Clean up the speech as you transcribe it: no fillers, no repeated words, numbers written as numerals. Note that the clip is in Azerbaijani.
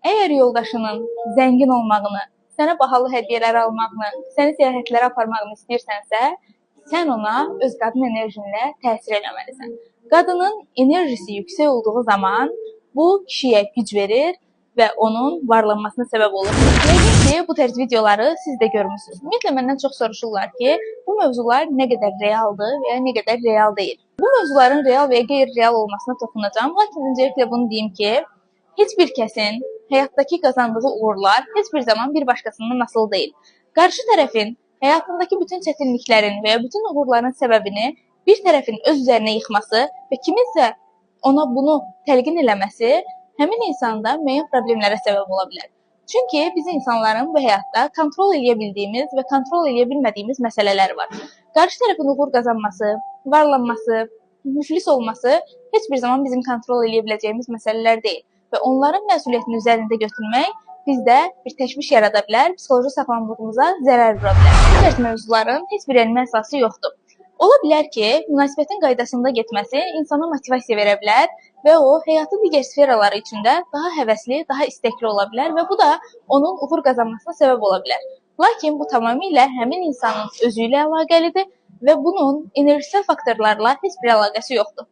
Əgər yoldaşının zəngin olmağını, sənə bahalı hədiyyələr almağını, səni səyahətlərə aparmağını istəyirsənsə, sən ona öz qadın enerjinlə təsir eləməlisən. Qadının enerjisi yüksək olduğu zaman bu kişiyə güc verir və onun varlanmasına səbəb olur. Yəqin ki, bu tərz videoları siz də görmüsünüz. Ümumiyyətlə məndən çox soruşurlar ki, bu mövzular nə qədər realdır və ya nə qədər real deyil. Bu mövzuların real və ya qeyri-real olmasına toxunacağam. Lakin öncəliklə bunu deyim ki, heç bir kəsin həyatdakı qazandığı uğurlar heç bir zaman bir başqasından asılı deyil. Qarşı tərəfin həyatındakı bütün çətinliklərin və ya bütün uğurların səbəbini bir tərəfin öz üzərinə yıxması və kiminsə ona bunu təlqin eləməsi həmin insanda müəyyən problemlərə səbəb ola bilər. Çünki biz insanların bu həyatda kontrol edə bildiyimiz və kontrol edə bilmədiyimiz məsələlər var. Qarşı tərəfin uğur qazanması, varlanması, müflis olması heç bir zaman bizim kontrol edə biləcəyimiz məsələlər deyil. Və onların məsuliyyətini üzərində götürmək bizdə bir təşviş yarada bilər, psixoloji sağlamlığımıza zərər vura bilər. Bu tərz mövzuların heç bir elmi əsası yoxdur. Ola bilər ki, münasibətin qaydasında getməsi insana motivasiya verə bilər və o, həyatın digər sferaları içində daha həvəsli, daha istəkli ola bilər və bu da onun uğur qazanmasına səbəb ola bilər. Lakin bu tamamilə həmin insanın özü ilə əlaqəlidir və bunun enerjisel faktorlarla heç bir əlaqəsi yoxdur.